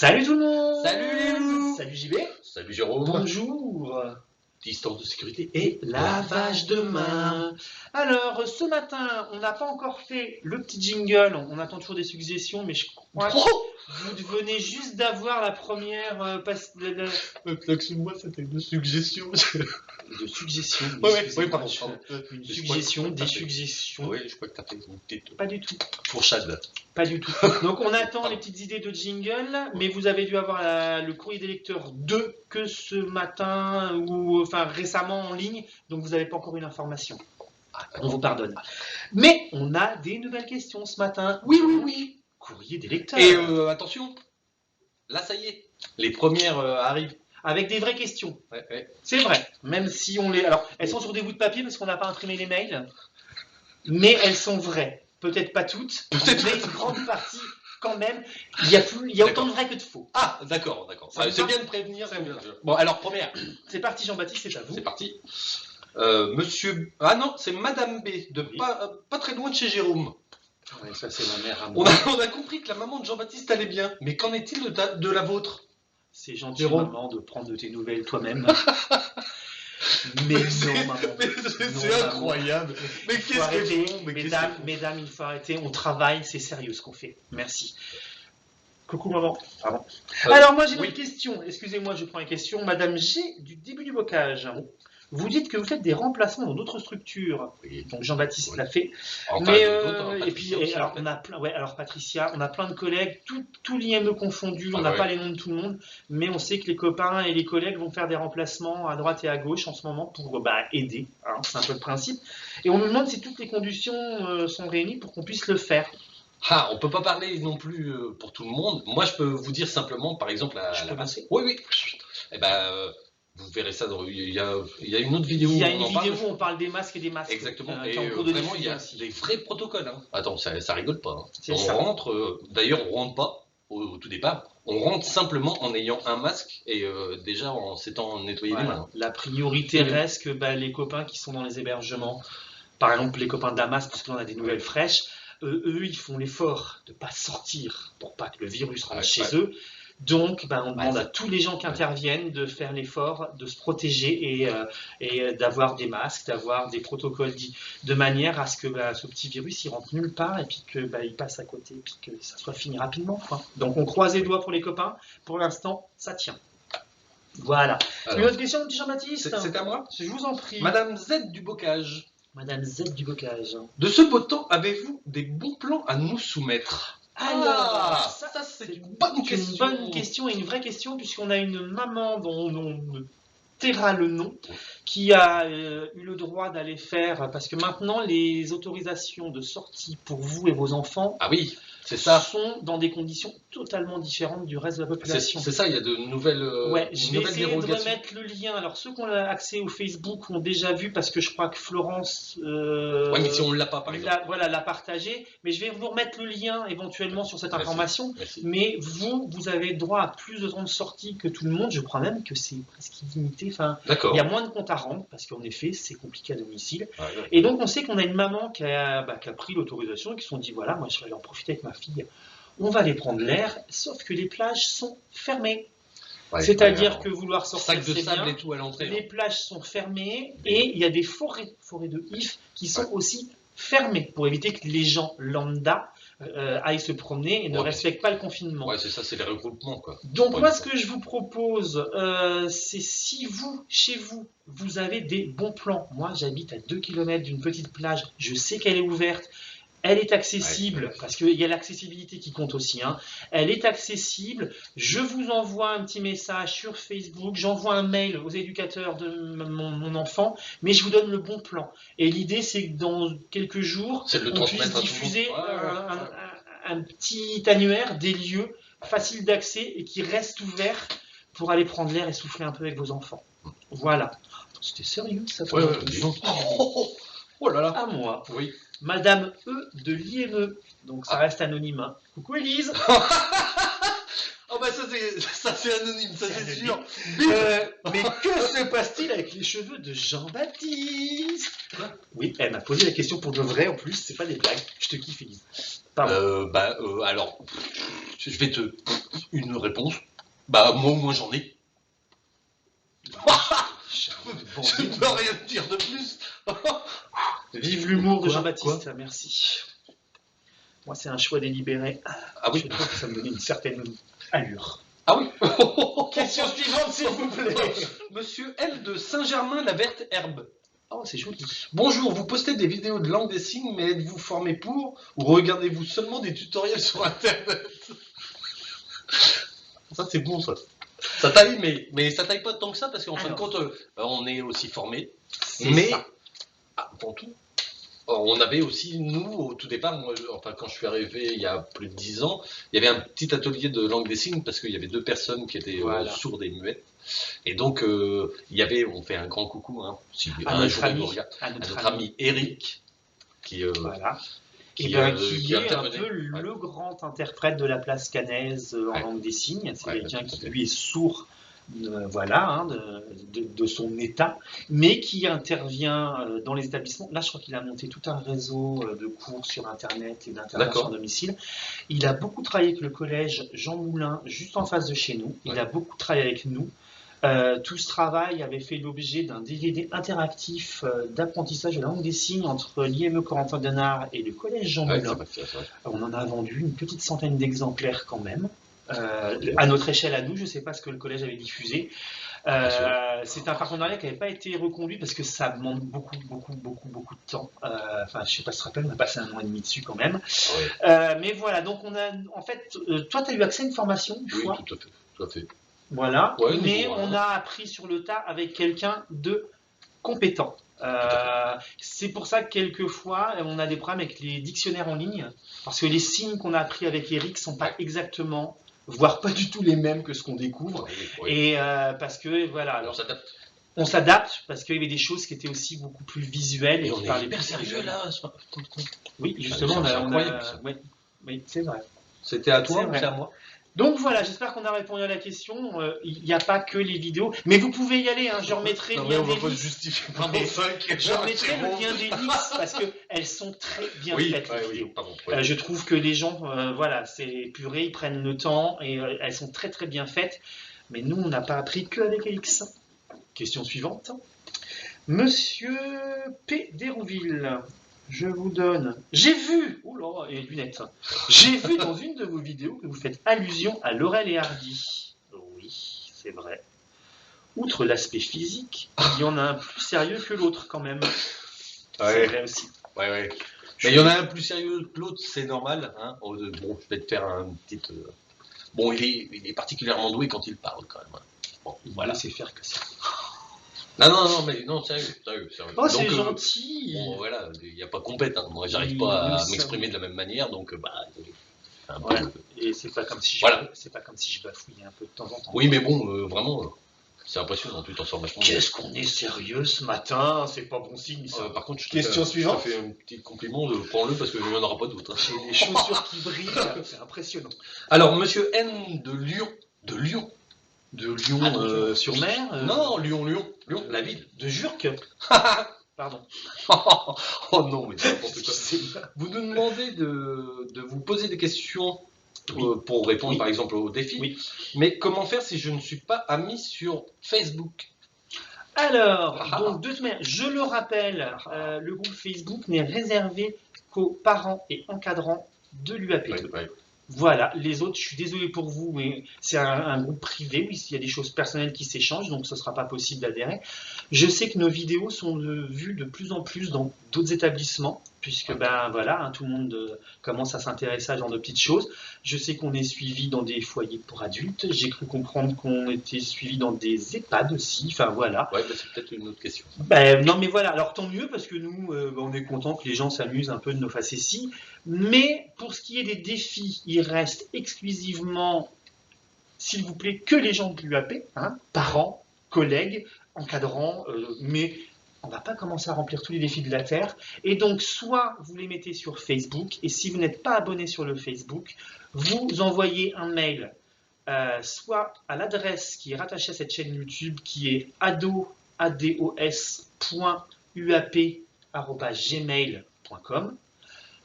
Salut tout le monde. Salut les loups. Salut JB. Salut Jérôme. Bonjour. Distance de sécurité Et lavage de main. Alors, ce matin, on n'a pas encore fait le petit jingle. On attend toujours des suggestions, mais je crois que vous venez juste d'avoir la première Excuse-moi, c'était une suggestion. de suggestion. Oui, pardon. Une suggestion, des suggestions. Oui, je crois que tu as fait une petite Pas du tout. fourchade. Pas du tout. Donc on attend les petites idées de jingle, mais vous avez dû avoir le courrier des lecteurs 2 que ce matin ou enfin récemment en ligne, donc vous n'avez pas encore eu l'information. On vous pardonne. Mais on a des nouvelles questions ce matin. Oui. Courrier des lecteurs. Et attention, là ça y est, les premières arrivent. Avec des vraies questions. Ouais. C'est vrai. Même si on les. Alors, elles sont sur des bouts de papier parce qu'on n'a pas imprimé les mails, mais elles sont vraies. Peut-être pas toutes, mais une grande partie quand même. Il y a autant de vrais que de faux. Ah, d'accord. C'est bien de prévenir. C'est bien. Bon, alors première. C'est parti Jean-Baptiste, c'est à vous. C'est parti. Monsieur. Ah non, c'est Madame B, de pas très loin de chez Jérôme. Ouais, ça c'est ma mère à On moi. a compris que la maman de Jean-Baptiste allait bien, mais qu'en est-il de la vôtre? C'est gentil Jérôme. maman de prendre de tes nouvelles toi-même. Mais non maman. C'est Non, incroyable. Mais Il faut qu'est-ce arrêter. qu'elles font? Mesdames, il faut arrêter. On travaille, c'est sérieux ce qu'on fait. Merci. Coucou maman. Pardon. Alors moi j'ai une question. Excusez-moi, je prends une question. Madame G du début du bocage. Vous dites que vous faites des remplacements dans d'autres structures. Oui. Donc Jean-Baptiste l'a fait. Enfin, Mais d'autres, et puis Patricia aussi, alors en fait. on a plein, ouais, alors Patricia, on a plein de collègues, tout l'IME confondu, on n'a pas les noms de tout le monde, mais on sait que les copains et les collègues vont faire des remplacements à droite et à gauche en ce moment pour aider, hein, c'est un peu le principe. Et on nous demande si toutes les conditions sont réunies pour qu'on puisse le faire. Ah, on peut pas parler non plus pour tout le monde. Moi, je peux vous dire simplement, par exemple, Je peux lancer ? Oui. Eh ben, vous verrez ça dans. Il y a une autre vidéo. Il y a où une on en parle. vidéo où on parle des masques et des masques. Exactement. qui Et est en cours de vraiment, il y a diffusion aussi. des vrais protocoles. Hein. Attends, ça rigole pas. Hein. C'est On ça. rentre. D'ailleurs, on rentre pas au tout départ. On rentre simplement en ayant un masque et déjà en s'étant nettoyé les mains. La priorité reste que les copains qui sont dans les hébergements, par exemple les copains de Damas, parce que là on a des nouvelles fraîches, eux ils font l'effort de ne pas sortir pour pas que le virus rentre chez eux. Donc on demande à tous les gens qui interviennent de faire l'effort de se protéger et d'avoir des masques, d'avoir des protocoles de manière à ce que ce petit virus il rentre nulle part et puis que il passe à côté et puis que ça soit fini rapidement, quoi. Donc on croise les doigts pour les copains. Pour l'instant, ça tient. Voilà. Une autre question, petit Jean-Baptiste? C'est à moi. Je vous en prie. Madame Z du Bocage. Madame Z du Bocage. De ce beau temps, avez-vous des bons plans à nous soumettre? Alors, ça c'est une bonne question. Une bonne question et une vraie question, puisqu'on a une maman dont on me taira le nom, qui a eu le droit d'aller faire, parce que maintenant les autorisations de sortie pour vous et vos enfants sont dans des conditions totalement différentes du reste de la population. C'est ça, il y a de nouvelles je vais essayer de remettre le lien. Alors ceux qui ont accès au Facebook l'ont déjà vu, parce que je crois que Florence mais si on ne l'a pas, par exemple. l'a partagé, mais je vais vous remettre le lien éventuellement sur cette information. Merci. Mais vous avez droit à plus de temps de sortie que tout le monde. Je crois même que c'est presque illimité. Enfin, il y a moins de comptes à rendre, parce qu'en effet c'est compliqué à domicile. Et donc on sait qu'on a une maman qui a pris l'autorisation et qui se sont dit voilà, moi je vais en profiter avec ma fille, on va aller prendre l'air, sauf que les plages sont fermées. C'est-à-dire que vouloir sortir, sac de sable et tout à l'entrée. Les plages sont fermées et il y a des forêts de ifs qui sont aussi fermées pour éviter que les gens lambda aillent se promener et ne respectent pas le confinement. Ouais, c'est ça, c'est les regroupements, quoi. Donc moi, ce que je vous propose, c'est si chez vous, vous avez des bons plans. Moi, j'habite à 2 km d'une petite plage, je sais qu'elle est ouverte. Elle est accessible, parce qu'il y a l'accessibilité qui compte aussi. Hein. Elle est accessible. Je vous envoie un petit message sur Facebook. J'envoie un mail aux éducateurs de mon enfant, mais je vous donne le bon plan. Et l'idée, c'est que dans quelques jours, on puisse diffuser un petit annuaire des lieux faciles d'accès et qui restent ouverts pour aller prendre l'air et souffler un peu avec vos enfants. Voilà. C'était sérieux, ça? Oh là là. À moi. Oui. Madame E de l'IME, donc ça reste anonyme. Hein. Coucou Élise. Oh bah ça c'est anonyme, ça c'est sûr. Mais que se passe-t-il avec les cheveux de Jean-Baptiste? Oui, elle m'a posé la question pour de vrai en plus, c'est pas des blagues. Je te kiffe Élise. Alors, je vais te Une réponse. Bah moi j'en ai. Je ne peux rien dire de plus. Vive l'humour de Quoi, Jean-Baptiste, merci. Moi, c'est un choix délibéré. Ah oui. Je trouve que ça me donne une certaine allure. Ah oui. Question suivante, s'il vous plaît. Monsieur L de Saint-Germain-la-Verte Herbe. Oh, c'est joli. Bonjour, vous postez des vidéos de langue des signes, mais êtes-vous formé pour ou regardez-vous seulement des tutoriels sur Internet? Ça c'est bon ça. Ça taille, mais ça taille pas tant que ça parce qu'en fin de compte, on est aussi formé. Mais avant tout, on avait aussi, nous, au tout départ, moi, enfin quand je suis arrivé il y a plus de 10 ans, il y avait un petit atelier de langue des signes parce qu'il y avait 2 personnes qui étaient sourdes et muettes. Et donc, on fait un grand coucou, hein, si un jour il nous regarde, à notre ami Eric, qui est un peu le grand interprète de la place canaise en langue des signes. C'est quelqu'un qui, lui, est sourd de son état, mais qui intervient dans les établissements. Là, je crois qu'il a monté tout un réseau de cours sur Internet et d'intervention à domicile. Il a beaucoup travaillé avec le collège Jean Moulin, juste en face de chez nous. Il a beaucoup travaillé avec nous. Tout ce travail avait fait l'objet d'un DVD interactif d'apprentissage de la langue des signes entre l'IME Corentin Denard et le collège Jean Moulin. On en a vendu une petite centaine d'exemplaires quand même. À notre échelle à nous, je ne sais pas ce que le collège avait diffusé. C'est un partenariat qui n'avait pas été reconduit parce que ça demande beaucoup de temps. Enfin, je ne sais pas si tu te rappelles, on a passé 1 an et demi dessus quand même. Mais voilà, donc on a, en fait, toi, tu as eu accès à une formation une fois. Oui, tout à fait. Voilà, mais on a appris sur le tas avec quelqu'un de compétent. C'est pour ça que quelquefois, on a des problèmes avec les dictionnaires en ligne, parce que les signes qu'on a appris avec Eric ne sont pas exactement, voire pas du tout les mêmes que ce qu'on découvre. Et parce que, voilà. Alors, on s'adapte parce qu'il y avait des choses qui étaient aussi beaucoup plus visuelles. Et on est hyper sérieux là. Oui, justement, oui, c'est vrai. C'était à toi ou c'est à moi? Donc voilà, j'espère qu'on a répondu à la question. Il n'y a pas que les vidéos, mais vous pouvez y aller. Hein, je remettrai le lien des links parce qu'elles sont très bien faites. Les vidéos. Je trouve que les gens, c'est puré, ils prennent le temps et elles sont très très bien faites. Mais nous, on n'a pas appris qu'avec Elix. Question suivante. Monsieur P. Dérouville. Je vous donne. J'ai vu, oh là, et lunettes. J'ai vu dans une de vos vidéos que vous faites allusion à Laurel et Hardy. Oui, c'est vrai. Outre l'aspect physique, il y en a un plus sérieux que l'autre quand même. C'est vrai aussi. Mais il y en a un plus sérieux que l'autre, c'est normal. Hein. Bon, je vais te faire un petit. Bon, il est particulièrement doué quand il parle quand même. Bon, voilà, c'est faire que ça. Non, mais non, sérieux. Oh, c'est gentil. Bon, voilà, il n'y a pas compète. Hein. Moi, j'arrive pas à m'exprimer de la même manière, donc Et c'est pas comme si je bafouillais un peu de temps en temps. Oui, mais bon, vraiment, c'est impressionnant. Tu t'en sors vachement. Qu'est-ce qu'on est sérieux ce matin? C'est pas bon signe. Ça. Par contre, question suivante. Je te fais un petit compliment. Prends-le parce qu'il n'y en aura pas d'autres. J'ai des chaussures qui brillent. C'est impressionnant. Alors, Monsieur N de Lyon. De Lyon sur mer Non, Lyon, la ville. De Jurques. Pardon. Oh non, mais c'est n'importe quoi. Vous nous demandez de vous poser des questions pour répondre par exemple au défi. Oui. Mais comment faire si je ne suis pas ami sur Facebook? Alors, donc de toute manière, je le rappelle, le groupe Facebook n'est réservé qu'aux parents et encadrants de l'UAP2. Voilà, les autres, je suis désolé pour vous, mais c'est un groupe privé, oui, il y a des choses personnelles qui s'échangent, donc ce ne sera pas possible d'adhérer. Je sais que nos vidéos sont vues de plus en plus dans d'autres établissements, puisque tout le monde commence à s'intéresser à ce genre de petites choses. Je sais qu'on est suivi dans des foyers pour adultes, j'ai cru comprendre qu'on était suivi dans des EHPAD aussi, enfin voilà. Ouais, c'est peut-être une autre question. Non mais voilà, alors tant mieux, parce que nous, on est content que les gens s'amusent un peu de nos facéties, mais pour ce qui est des défis, il reste exclusivement, s'il vous plaît, que les gens de l'UAP, hein, parents, collègues, encadrants, mais on ne va pas commencer à remplir tous les défis de la Terre. Et donc, soit vous les mettez sur Facebook, et si vous n'êtes pas abonné sur le Facebook, vous envoyez un mail, soit à l'adresse qui est rattachée à cette chaîne YouTube, qui est ados.uap@gmail.com,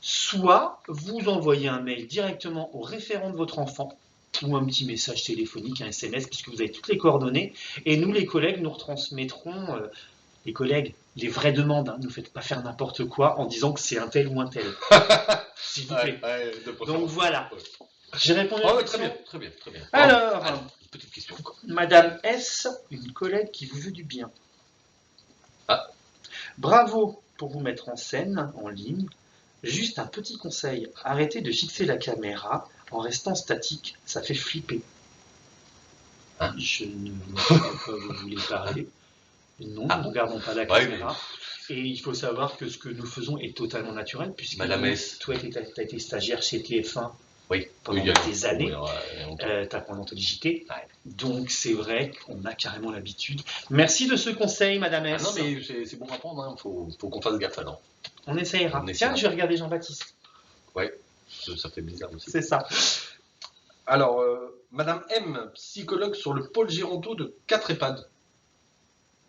soit vous envoyez un mail directement au référent de votre enfant, ou un petit message téléphonique, un SMS, puisque vous avez toutes les coordonnées. Et nous, les collègues, nous retransmettrons, les collègues, les vraies demandes. Hein, ne nous faites pas faire n'importe quoi en disant que c'est un tel ou un tel. S'il vous plaît. Donc voilà. J'ai répondu à la question. Très bien. Alors, une petite question encore. Madame S, une collègue qui vous veut du bien. Ah. Bravo pour vous mettre en scène, en ligne. Juste un petit conseil, arrêtez de fixer la caméra en restant statique, ça fait flipper. Hein? Je ne vois pas de quoi vous voulez parler. Non, nous ne regardons pas la caméra. Et il faut savoir que ce que nous faisons est totalement naturel, puisque Madame S. toi, tu as été stagiaire chez TF1 oui, pendant des années, tu as présenté JT. Donc c'est vrai qu'on a carrément l'habitude. Merci de ce conseil, Madame S. Ah non, mais c'est bon à prendre, hein. Faut qu'on fasse gaffe alors. On essayera. Tiens, je vais regarder Jean-Baptiste. Ouais, ça fait bizarre aussi. C'est ça. Alors, Madame M, psychologue sur le pôle Gironto de 4 EHPAD.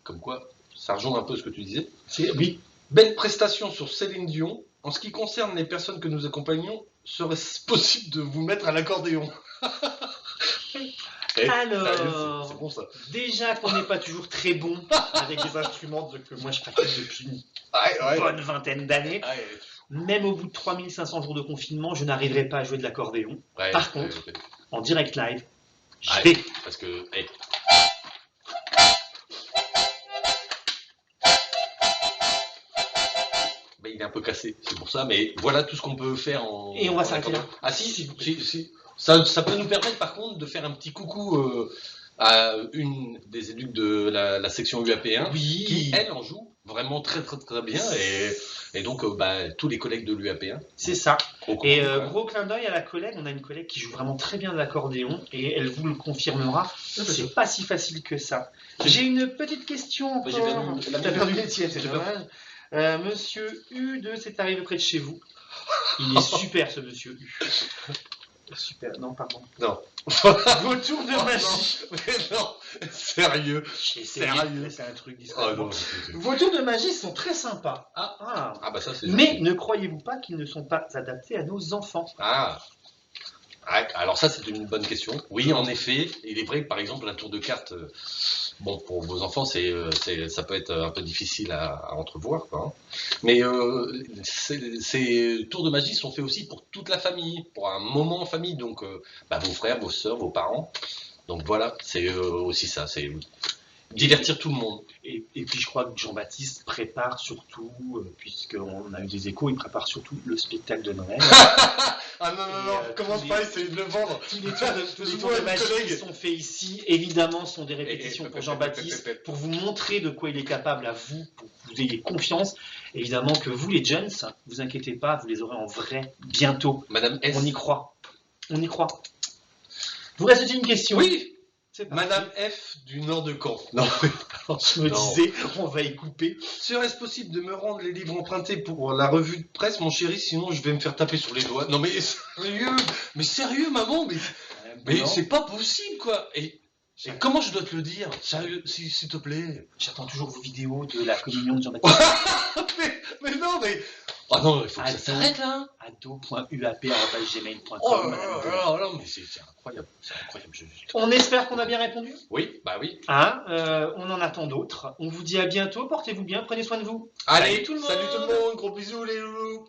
Comme quoi, ça rejoint un peu ce que tu disais. Oui. Belle prestation sur Céline Dion. En ce qui concerne les personnes que nous accompagnons, serait-ce possible de vous mettre à l'accordéon? Alors, c'est bon ça. Déjà qu'on n'est pas toujours très bon avec les instruments que moi je pratique depuis une bonne vingtaine d'années. Même au bout de 3500 jours de confinement, je n'arriverai pas à jouer de l'accordéon. Par contre, en direct live, je vais. Parce que, il est un peu cassé, c'est pour ça, mais voilà tout ce qu'on peut faire en... Et on va s'arrêter là. Ah si. Ça peut nous permettre par contre de faire un petit coucou à une des éduques de la section UAP1, qui elle en joue vraiment très bien, et donc tous les collègues de l'UAP1. C'est ça. Gros clin d'œil à la collègue, on a une collègue qui joue vraiment très bien de l'accordéon, et elle vous le confirmera, c'est pas si facile que ça. J'ai une petite question encore. T'as perdu les tiennes, c'est dommage. Monsieur U de c'est arrivé près de chez vous. Il est super ce monsieur U. Super, non, pardon. Non. Vos tours de magie. Non, sérieux. Sérieux, c'est un truc discret. Non. Vos tours de magie sont très sympas. Bah ça c'est. Mais ne croyez-vous pas qu'ils ne sont pas adaptés à nos enfants? Alors ça c'est une bonne question. Oui, en effet, il est vrai que par exemple un tour de cartes, pour vos enfants ça peut être un peu difficile à entrevoir, quoi. Mais ces tours de magie sont faits aussi pour toute la famille, pour un moment en famille, donc vos frères, vos sœurs, vos parents. Donc voilà, c'est aussi ça, c'est divertir tout le monde. Et puis je crois que Jean-Baptiste prépare surtout, puisqu'on a eu des échos, il prépare surtout le spectacle de Noël. Non, commence pas à essayer de le vendre. Tous les tours de magie qui sont faits ici, évidemment, sont des répétitions pour Jean-Baptiste, pour vous montrer de quoi il est capable à vous, pour que vous ayez confiance. Évidemment que vous, les jeunes, vous inquiétez pas, vous les aurez en vrai bientôt. Madame S. On y croit. Vous reste-t-il une question? Oui. Madame F du nord de Caen. Non, je me disais, on va y couper. Serait-ce possible de me rendre les livres empruntés pour la revue de presse, mon chéri, sinon je vais me faire taper sur les doigts. Non mais sérieux, maman, mais c'est pas possible, quoi. Et comment je dois te le dire? Sérieux, s'il te plaît. J'attends toujours vos vidéos de la communion de Jean-Baptiste. mais non, mais... Ah non, il faut que ça s'arrête là. ado.uap@gmail.com. Oh là, mais c'est incroyable. On espère qu'on a bien répondu. Oui, oui. On en attend d'autres. On vous dit à bientôt. Portez-vous bien. Prenez soin de vous. Allez, salut tout le monde. Gros bisous les loulous.